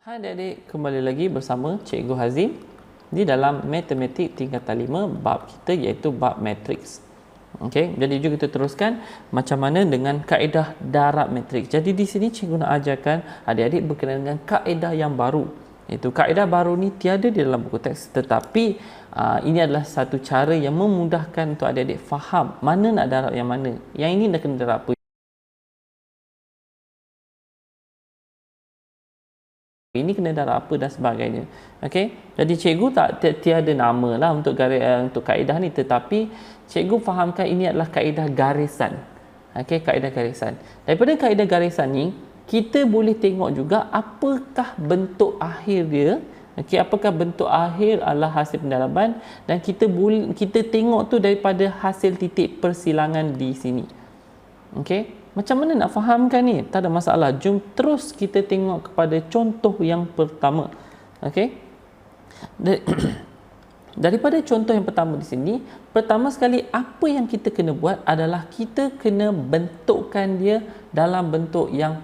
Hai adik-adik, kembali lagi bersama Cikgu Hazim di dalam Matematik tingkatan 5 bab kita iaitu bab matriks. Okey, jadi jom kita teruskan macam mana dengan kaedah darab matriks. Jadi di sini cikgu nak ajarkan adik-adik berkenaan dengan kaedah yang baru. Iaitu kaedah baru ni tiada di dalam buku teks, tetapi ini adalah satu cara yang memudahkan untuk adik-adik faham mana nak darab yang mana. Yang ini nak kena darab apa? Ini kena darab apa dan sebagainya. Okey, jadi cikgu tiada nama lah untuk untuk kaedah ni, tetapi cikgu fahamkan ini adalah kaedah garisan. Okey, kaedah garisan. Daripada kaedah garisan ni kita boleh tengok juga apakah bentuk akhir dia. Okey, apakah bentuk akhir adalah hasil pendaraban, dan kita tengok tu daripada hasil titik persilangan di sini. Okey, macam mana nak fahamkan ni? Tak ada masalah. Jom terus kita tengok kepada contoh yang pertama. Okey. Daripada contoh yang pertama di sini, pertama sekali apa yang kita kena buat adalah kita kena bentukkan dia dalam bentuk yang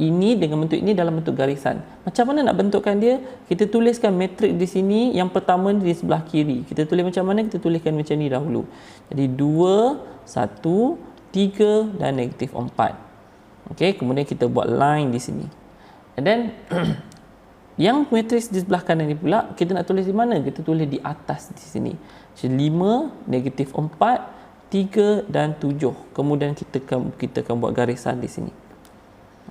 ini dengan bentuk ini dalam bentuk garisan. Macam mana nak bentukkan dia? Kita tuliskan matrik di sini. Yang pertama di sebelah kiri. Kita tulis macam mana? Kita tuliskan macam ni dahulu. Jadi 2, 1, 3 dan negatif 4. Okey, kemudian kita buat line di sini. And then yang matriks di sebelah kanan ni pula kita nak tulis di mana? Kita tulis di atas di sini. Jadi 5, negatif 4, 3 dan 7. Kemudian kita akan buat garisan di sini.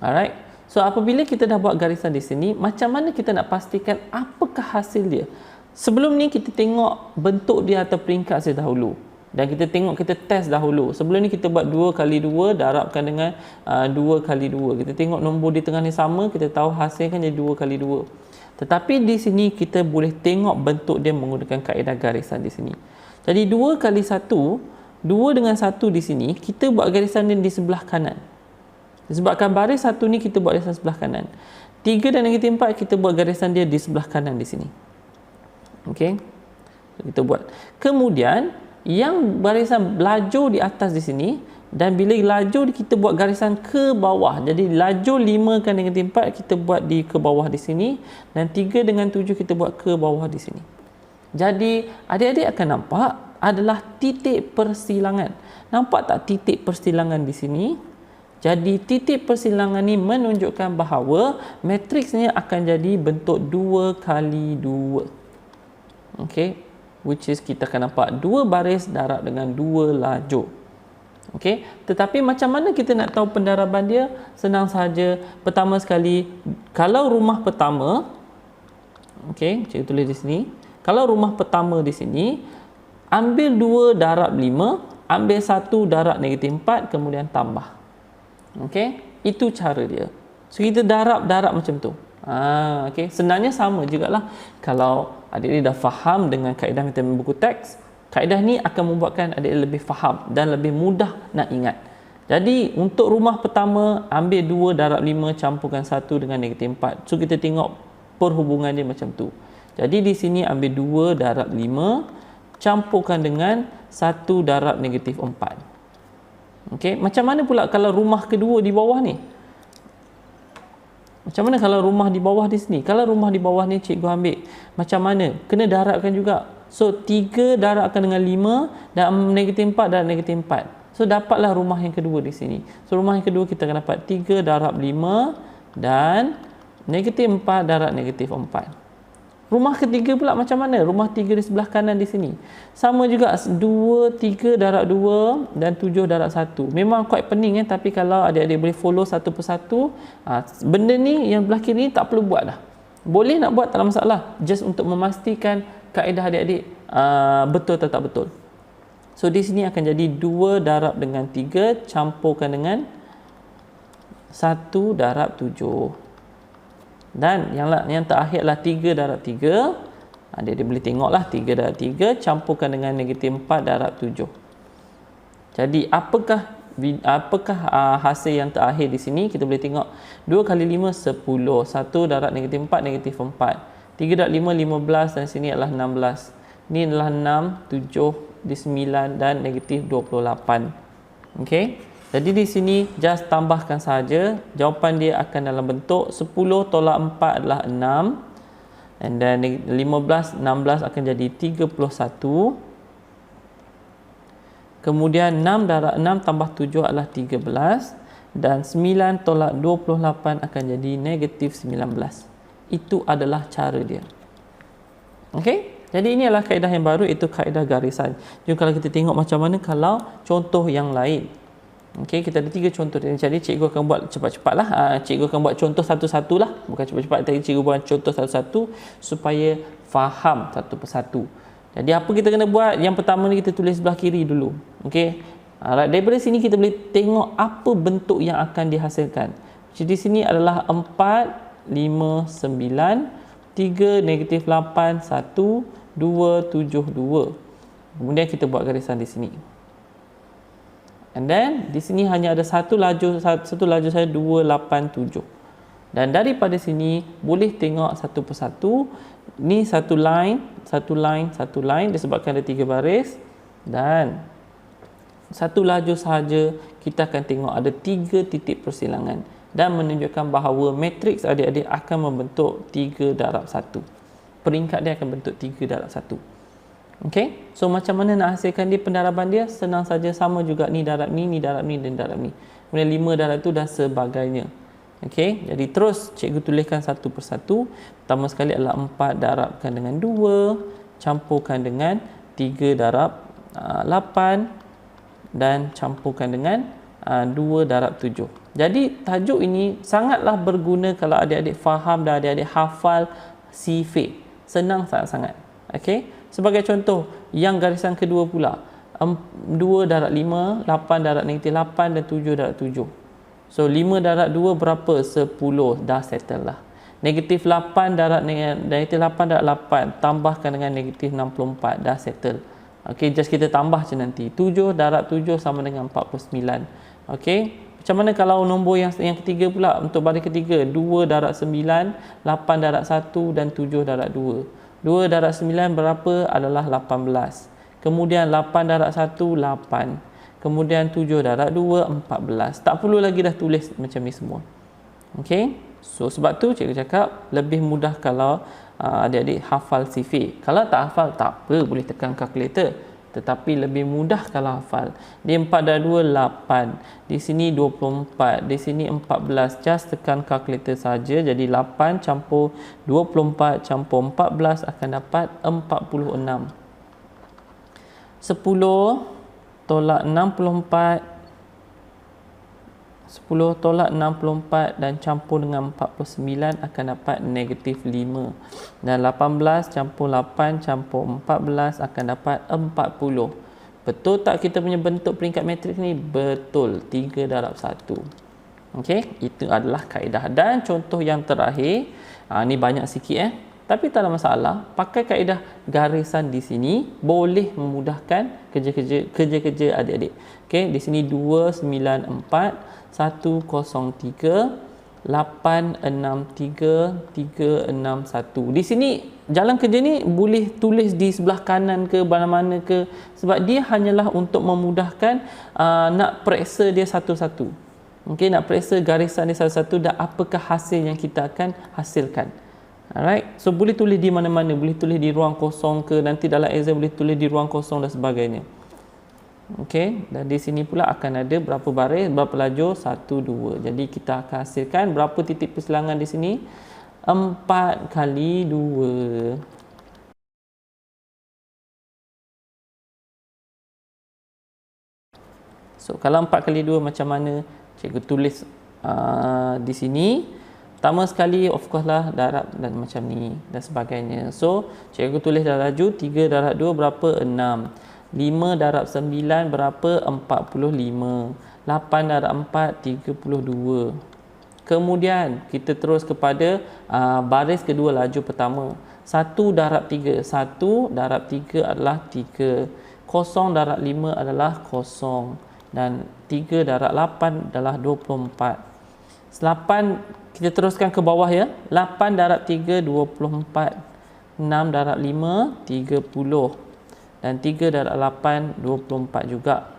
Alright. So apabila kita dah buat garisan di sini, macam mana kita nak pastikan apakah hasil dia? Sebelum ni kita tengok bentuk dia atau peringkat saya dahulu. Dan kita tengok, kita test dahulu. Sebelum ni kita buat 2 kali 2 darabkan dengan 2 kali 2. Kita tengok nombor di tengah ni sama, kita tahu hasil kan jadi 2 kali 2. Tetapi di sini kita boleh tengok bentuk dia menggunakan kaedah garisan di sini. Jadi 2 kali 1, 2 dengan 1 di sini, kita buat garisan dia di sebelah kanan. Disebabkan baris 1 ni kita buat garisan sebelah kanan. 3 dan negatif 4 kita buat garisan dia di sebelah kanan di sini. Okey. Kita buat. Kemudian yang barisan lajur di atas di sini, dan bila lajur kita buat garisan ke bawah. Jadi lajur 5 kan negatif 4 kita buat di ke bawah di sini, dan 3 dengan 7 kita buat ke bawah di sini. Jadi adik-adik akan nampak adalah titik persilangan. Nampak tak titik persilangan di sini? Jadi titik persilangan ni menunjukkan bahawa matriksnya akan jadi bentuk 2 kali 2. Okey, which is kita akan nampak 2 baris darab dengan 2 lajur. Okey, tetapi macam mana kita nak tahu pendaraban dia? Senang saja. Pertama sekali, kalau rumah pertama, okey, cikgu tulis di sini. Kalau rumah pertama di sini, ambil 2 darab 5, ambil 1 darab negatif 4, kemudian tambah. Okey, itu cara dia. So kita darab macam tu. Okey, sebenarnya sama jugalah. Kalau adik-adik dah faham dengan kaedah matematik buku teks, kaedah ni akan membuatkan adik lebih faham dan lebih mudah nak ingat. Jadi untuk rumah pertama, ambil 2 darab 5 campurkan 1 dengan negatif 4. So kita tengok perhubungan dia macam tu. Jadi di sini ambil 2 darab 5 campurkan dengan 1 darab negatif 4. Okey, macam mana pula kalau rumah kedua di bawah ni? Macam mana kalau rumah di bawah di sini? Kalau rumah di bawah ni cikgu ambil macam mana? Kena darabkan juga. So 3 darabkan dengan 5 dan negatif 4 darab negatif 4. So dapatlah rumah yang kedua di sini. So rumah yang kedua kita akan dapat 3 darab 5 dan negatif 4 darab negatif 4. Rumah ketiga pula macam mana? Rumah 3 di sebelah kanan di sini. Sama juga 2, 3 darab 2 dan 7 darab 1. Memang quite pening tapi kalau adik-adik boleh follow satu persatu, benda ni yang belah kiri ni tak perlu buat dah. Boleh nak buat tak ada masalah. Just untuk memastikan kaedah adik-adik betul atau tak betul. So di sini akan jadi 2 darab dengan 3 campurkan dengan 1 darab 7. Dan yang terakhirlah 3 darab 3. Dia boleh tengoklah 3 darab 3 campurkan dengan negatif 4 darab 7. Jadi apakah hasil yang terakhir di sini? Kita boleh tengok 2 kali 5 10. 1 darab negatif 4 negatif 4. 3 darab 5 15 dan sini adalah 16. Ini adalah 6, 7 di 9 dan negatif 28. Okey. Jadi di sini just tambahkan saja. Jawapan dia akan dalam bentuk 10 tolak 4 adalah 6. And then 16 akan jadi 31. Kemudian 6 darab 6 tambah 7 adalah 13. Dan 9 tolak 28 akan jadi negatif 19. Itu adalah cara dia. Okey? Jadi ini adalah kaedah yang baru, itu kaedah garisan. Jom kalau kita tengok macam mana kalau contoh yang lain. Okey, kita ada 3 contoh. Jadi cikgu akan buat cepat-cepat lah. Cikgu akan buat contoh satu-satu lah. Bukan cepat-cepat, tapi cikgu buat contoh satu-satu supaya faham satu persatu. Jadi apa kita kena buat? Yang pertama ni kita tulis sebelah kiri dulu. Okey. Daripada sini kita boleh tengok apa bentuk yang akan dihasilkan. Jadi sini adalah 4, 5, 9, 3, negatif 8, 1, 2, 7, 2. Kemudian kita buat garisan di sini. And then di sini hanya ada satu laju saya 2, 8, 7. Dan daripada sini boleh tengok satu persatu. Ni satu line disebabkan ada 3 baris. Dan satu laju sahaja kita akan tengok ada 3 titik persilangan. Dan menunjukkan bahawa matriks adik-adik akan membentuk 3 darab 1. Peringkat dia akan bentuk 3 darab 1. Okey, so macam mana nak hasilkan dia pendaraban dia? Senang saja, sama juga ni darab ni, ni darab ni dan darab ni. Kemudian 5 darab tu dan sebagainya. Okey, jadi terus cikgu tuliskan satu persatu. Pertama sekali adalah 4 darabkan dengan 2, campurkan dengan 3 darab 8 dan campurkan dengan 2 darab 7. Jadi tajuk ini sangatlah berguna kalau adik-adik faham dan adik-adik hafal sifik. Senang sangat-sangat. Okey. Sebagai contoh, yang garisan kedua pula, 2 darab 5, 8 darab negatif 8 dan 7 darab 7. So 5 darab 2 berapa? 10. Dah settle lah. Negatif 8 darab negatif 8 darab 8 tambahkan dengan negatif 64. Dah settle. Okey, just kita tambah je nanti. 7 darab 7 sama dengan 49. Okey. Macam mana kalau nombor yang ketiga pula? Untuk baris ketiga, 2 darab 9, 8 darab 1 dan 7 darab 2. 2 darab 9 berapa? Adalah 18. Kemudian 8 darab 1, 8. Kemudian 7 darab 2, 14. Tak perlu lagi dah tulis macam ni semua. Okey. So sebab tu cikgu cakap lebih mudah kalau adik-adik hafal sifik. Kalau tak hafal tak apa, boleh tekan kalkulator. Tetapi lebih mudah kalau hafal. Di 4 darab 2, 8. Di sini 24. Di sini 14. Just tekan kalkulator saja. Jadi 8 campur 24 campur 14 akan dapat 46. 10 tolak 64. 10 tolak 64 dan campur dengan 49 akan dapat negatif 5. Dan 18 campur 8 campur 14 akan dapat 40. Betul tak kita punya bentuk peringkat matriks ni? Betul. 3 darab 1. Okey, itu adalah kaedah. Dan contoh yang terakhir, ni banyak sikit tapi tak ada masalah. Pakai kaedah garisan di sini boleh memudahkan kerja-kerja adik-adik. Okey, di sini 294 103 863 361. Di sini jalan kerja ni boleh tulis di sebelah kanan ke mana-mana ke, sebab dia hanyalah untuk memudahkan nak periksa dia satu-satu. Okey, nak periksa garisan dia satu-satu dan apakah hasil yang kita akan hasilkan. Alright, so boleh tulis di mana-mana, boleh tulis di ruang kosong ke, nanti dalam exam boleh tulis di ruang kosong dan sebagainya. Okey, dan di sini pula akan ada berapa baris, berapa lajur, 1, 2. Jadi kita akan hasilkan berapa titik persilangan di sini? 4 kali 2. So kalau 4 kali 2 macam mana? Cikgu tulis di sini. Pertama sekali of course lah darab dan macam ni dan sebagainya. So cikgu tulis dah laju 3 darab 2 berapa? 6. 5 darab 9 berapa? 45. 8 darab 4 32. Kemudian kita terus kepada baris kedua laju pertama. 1 darab 3. 1 darab 3 adalah 3. 0 darab 5 adalah 0. Dan 3 darab 8 adalah 24. 8 kita teruskan ke bawah ya. 8 darab 3 24. 6 darab 5 30. Dan 3 darab 8 24 juga.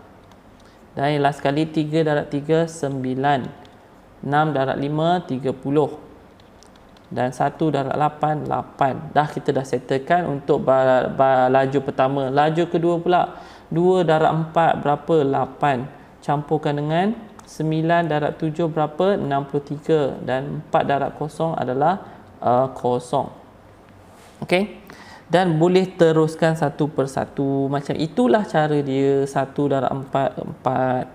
Dan yang last sekali 3 darab 3 9. 6 darab 5 30. Dan 1 darab 8 8. Dah kita dah settlekan untuk laju pertama. Laju kedua pula 2 darab 4 berapa? 8. Campurkan dengan 9 darab 7 berapa? 63. Dan 4 darab 0 adalah 0. Okey. Dan boleh teruskan satu persatu. Macam itulah cara dia. 1 darab 4 4.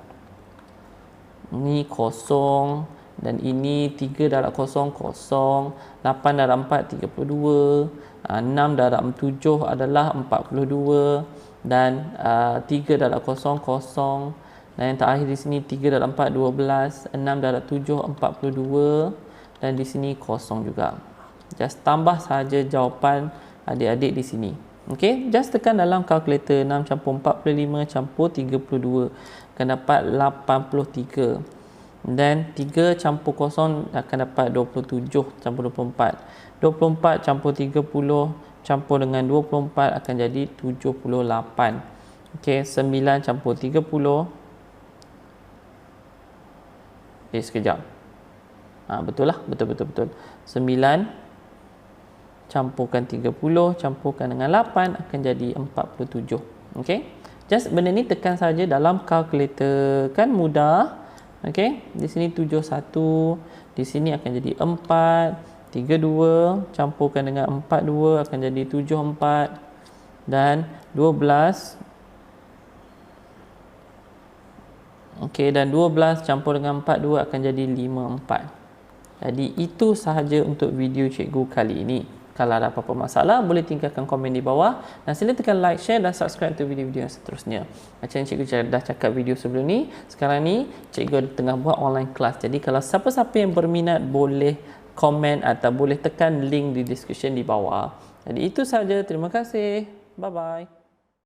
Ni 0. Dan ini 3 darab 0 0. 8 darab 4 32. 6 darab 7 adalah 42. Dan 3 darab 0 0. Dan yang terakhir di sini 3 darab 4 12. 6 darab 7 42. Dan di sini 0 juga. Just tambah saja jawapan adik-adik di sini. Okey, just tekan dalam kalkulator 6 campur 45 campur 32 akan dapat 83. Dan 3 campur 0 akan dapat 27 campur 24. 24 campur 30 campur dengan 24 akan jadi 78. Okey, 9 campur 30. Sekejap. Betul lah, betul. 9 campurkan 30 campurkan dengan 8 akan jadi 47. Okey. Just benda ni tekan saja dalam kalkulator, kan mudah. Okey. Di sini 71, di sini akan jadi 4, 32 campurkan dengan 42 akan jadi 74 dan 12. Okey, dan 12 campur dengan 42 akan jadi 54. Jadi itu sahaja untuk video cikgu kali ini. Kalau ada apa-apa masalah, boleh tinggalkan komen di bawah. Dan sila tekan like, share dan subscribe untuk video-video yang seterusnya. Macam yang cikgu dah cakap video sebelum ni, sekarang ni cikgu tengah buat online class. Jadi kalau siapa-siapa yang berminat, boleh komen atau boleh tekan link di description di bawah. Jadi itu sahaja. Terima kasih. Bye-bye.